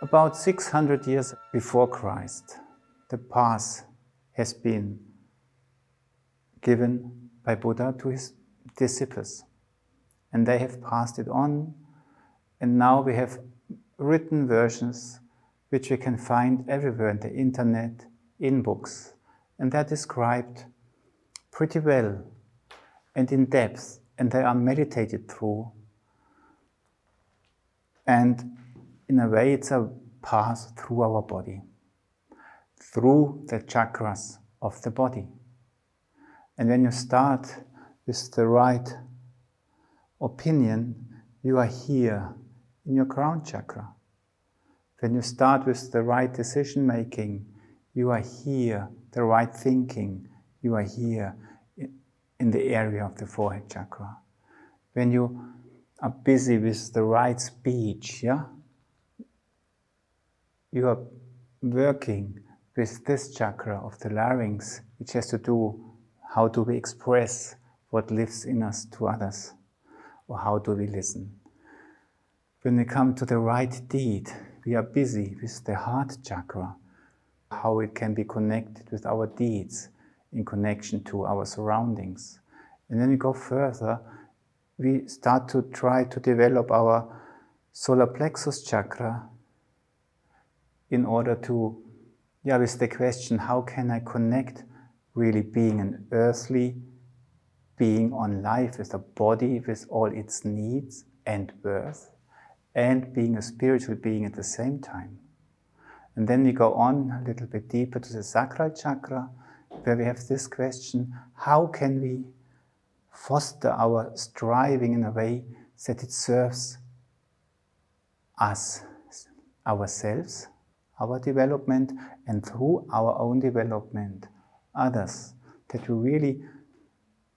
About 600 years before Christ, the path has been given by Buddha to his disciples, and they have passed it on, and now we have written versions which we can find everywhere on the internet, in books, and they're described pretty well and in depth, and they are meditated through. And in a way, it's a path through our body, through the chakras of the body. And when you start with the right opinion, you are here in your crown chakra. When you start with the right decision making, you are here, the right thinking, you are here in the area of the forehead chakra. When you are busy with the right speech, you are working with this chakra of the larynx, which has to do how do we express what lives in us to others, or how do we listen. When we come to the right deed, we are busy with the heart chakra, how it can be connected with our deeds in connection to our surroundings. And then we go further, we start to try to develop our solar plexus chakra in order to, with the question, how can I connect really being an earthly being on life with a body with all its needs and birth, and being a spiritual being at the same time. And then we go on a little bit deeper to the sacral chakra, where we have this question, how can we foster our striving in a way that it serves us, ourselves, our development, and through our own development, others, that we really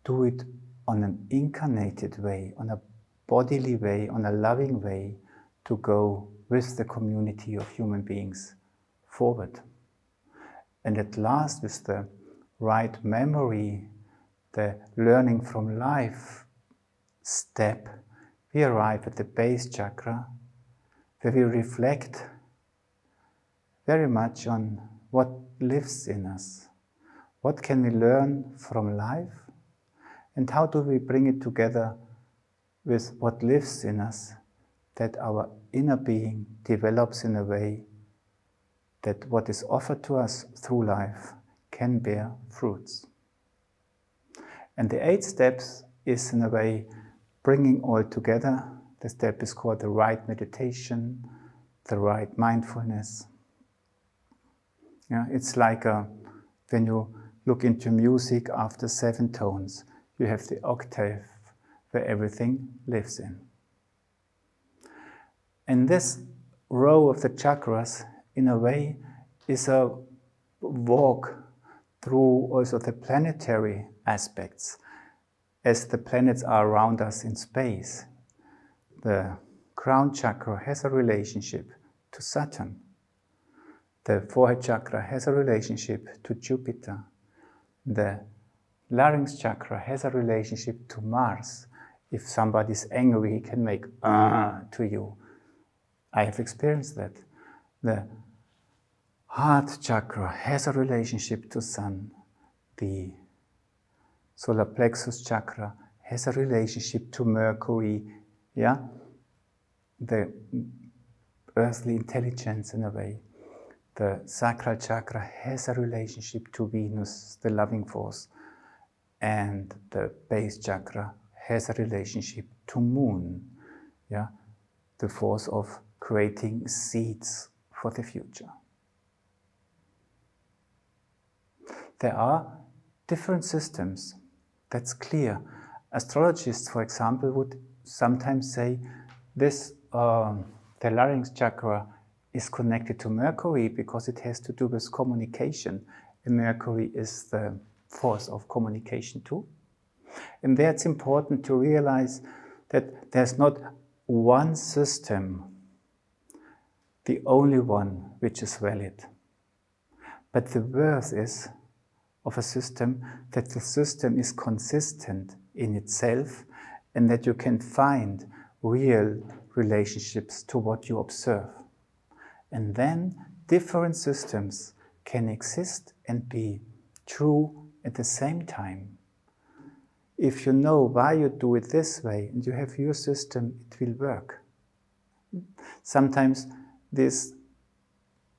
do it on an incarnated way, on a bodily way, on a loving way, to go with the community of human beings forward. And at last, with the right memory, the learning from life step, we arrive at the base chakra, where we reflect very much on what lives in us. What can we learn from life? And how do we bring it together with what lives in us, that our inner being develops in a way that what is offered to us through life can bear fruits. And the 8 steps is in a way bringing all together. The step is called the right meditation, the right mindfulness. It's like when you look into music after 7 tones, you have the octave where everything lives in. And this row of the chakras, in a way, is a walk through also the planetary aspects, as the planets are around us in space. The crown chakra has a relationship to Saturn. The forehead chakra has a relationship to Jupiter. The larynx chakra has a relationship to Mars. If somebody's angry, he can make to you. I have experienced that. The heart chakra has a relationship to Sun. The solar plexus chakra has a relationship to Mercury. The earthly intelligence in a way. The sacral chakra has a relationship to Venus, the loving force. And the base chakra has a relationship to Moon, the force of creating seeds for the future. There are different systems, that's clear. Astrologists, for example, would sometimes say this, the larynx chakra is connected to Mercury because it has to do with communication. And Mercury is the force of communication too. And there it's important to realize that there's not one system, the only one which is valid. But the worth is of a system that the system is consistent in itself and that you can find real relationships to what you observe. And then different systems can exist and be true at the same time. If you know why you do it this way and you have your system, it will work. Sometimes these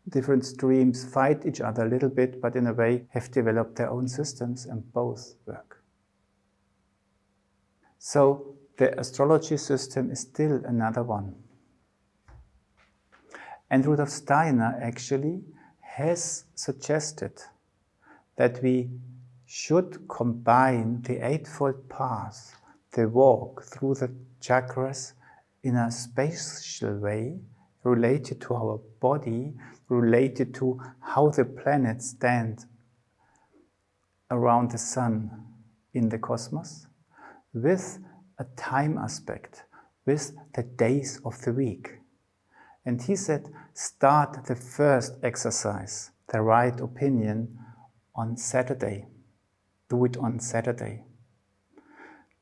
different streams fight each other a little bit, but in a way have developed their own systems and both work. So the astrology system is still another one. And Rudolf Steiner actually has suggested that we should combine the Eightfold Path, the walk through the chakras, in a spatial way, related to our body, related to how the planets stand around the sun in the cosmos, with a time aspect, with the days of the week. And he said, start the first exercise, the right opinion, on Saturday. Do it on Saturday.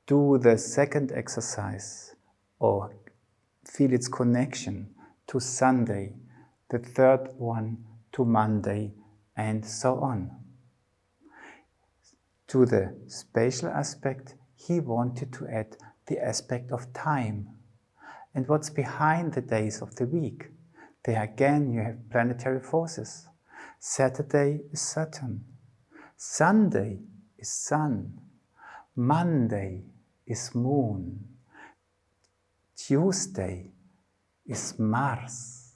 Do the second exercise, or feel its connection, to Sunday, the third one to Monday, and so on. To the spatial aspect, he wanted to add the aspect of time. And what's behind the days of the week? There again you have planetary forces. Saturday is Saturn. Sunday is Sun. Monday is Moon. Tuesday is Mars.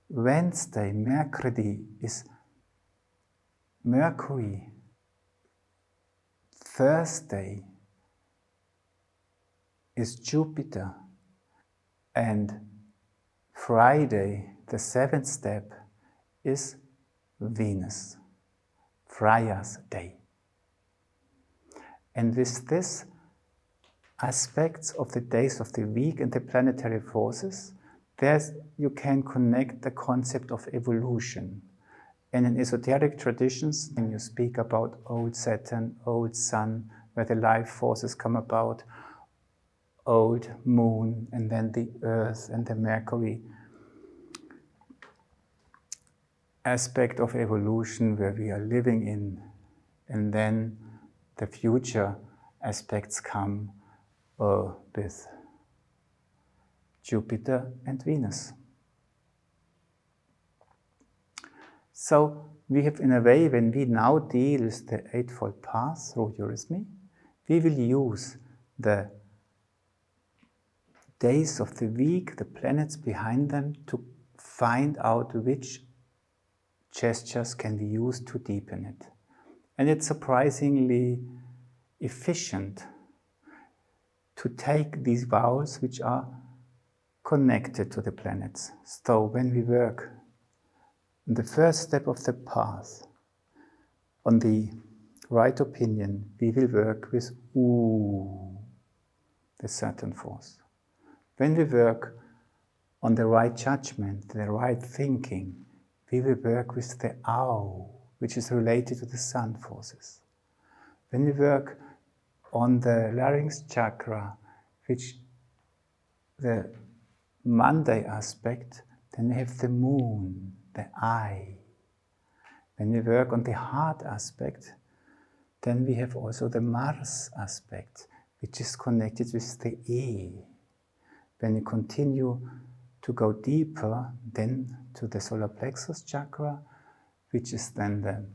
Wednesday, Mercury, is Mercury. Thursday is Jupiter. And Friday, the seventh step, is Venus, Freya's day. And with this aspects of the days of the week and the planetary forces, you can connect the concept of evolution. And in esoteric traditions, when you speak about old Saturn, old Sun, where the life forces come about, old Moon, and then the Earth and the Mercury aspect of evolution where we are living in, and then the future aspects come with Jupiter and Venus. So we have, in a way, when we now deal with the Eightfold Path through eurythmy, we will use the days of the week, the planets behind them, to find out which gestures can be used to deepen it. And it's surprisingly efficient to take these vowels which are connected to the planets. So when we work on the first step of the path, on the right opinion, we will work with U, the Saturn force. When we work on the right judgment, the right thinking, we will work with the Au, which is related to the Sun forces. When we work on the larynx chakra, which the Monday aspect, then we have the Moon, the I. When we work on the heart aspect, then we have also the Mars aspect, which is connected with the E. When we continue to go deeper, then to the solar plexus chakra, which is then the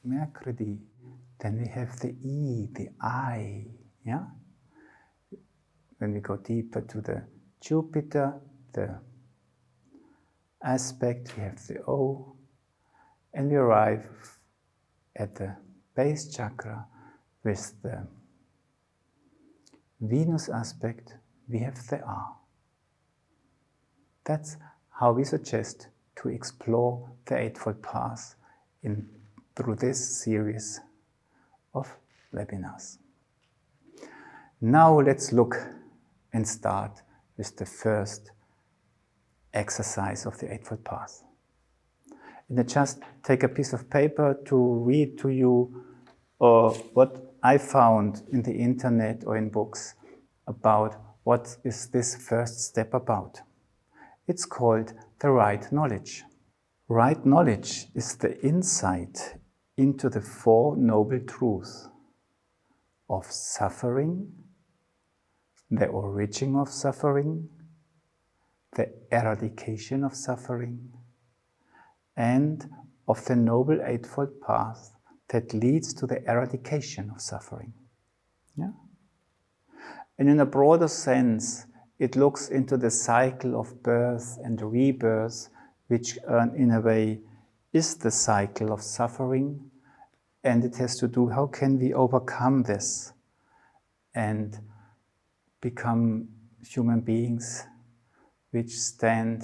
Mercury, then we have the E, the I. Yeah? When we go deeper to the Jupiter, the aspect, we have the O, and we arrive at the base chakra with the Venus aspect, we have the R. That's how we suggest to explore the Eightfold Path through this series of webinars. Now let's look and start with the first exercise of the Eightfold Path. And I just take a piece of paper to read to you what I found in the internet or in books about what is this first step about. It's called the right knowledge. Right knowledge is the insight into the Four Noble Truths of suffering, the origin of suffering, the eradication of suffering, and of the Noble Eightfold Path that leads to the eradication of suffering. Yeah? And in a broader sense, it looks into the cycle of birth and rebirth, which in a way is the cycle of suffering, and it has to do how can we overcome this and become human beings which stand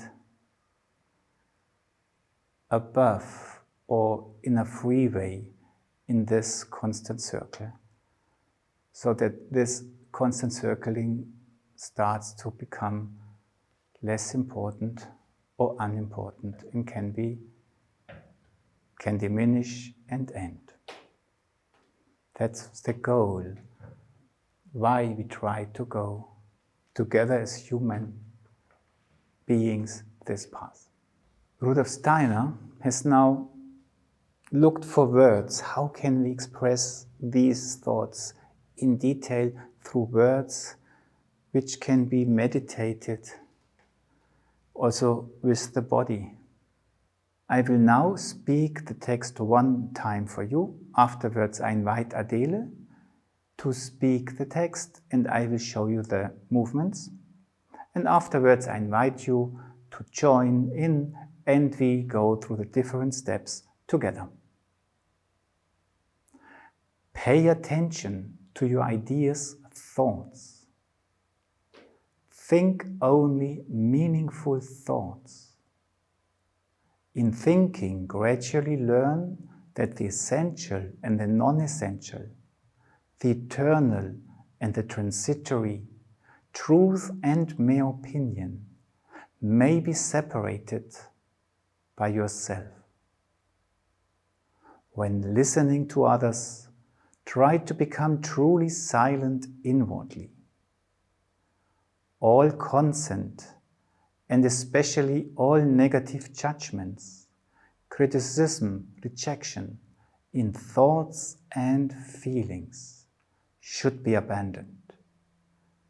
above or in a free way in this constant circle, so that this constant circling starts to become less important or unimportant and can diminish and end. That's the goal, why we try to go together as human beings this path. Rudolf Steiner has now looked for words. How can we express these thoughts in detail through words which can be meditated also with the body? I will now speak the text one time for you. Afterwards, I invite Adele to speak the text and I will show you the movements. And afterwards, I invite you to join in and we go through the different steps together. Pay attention to your ideas, thoughts. Think only meaningful thoughts. In thinking, gradually learn that the essential and the non-essential, the eternal and the transitory, truth and mere opinion may be separated by yourself. When listening to others, try to become truly silent inwardly. All consent, and especially all negative judgments, criticism, rejection in thoughts and feelings should be abandoned.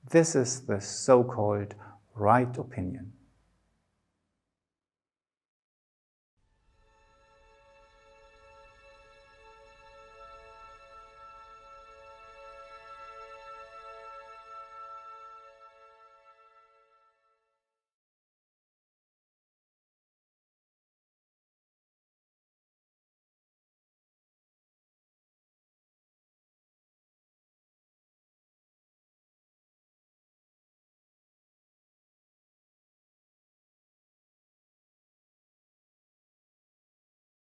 This is the so-called right opinion.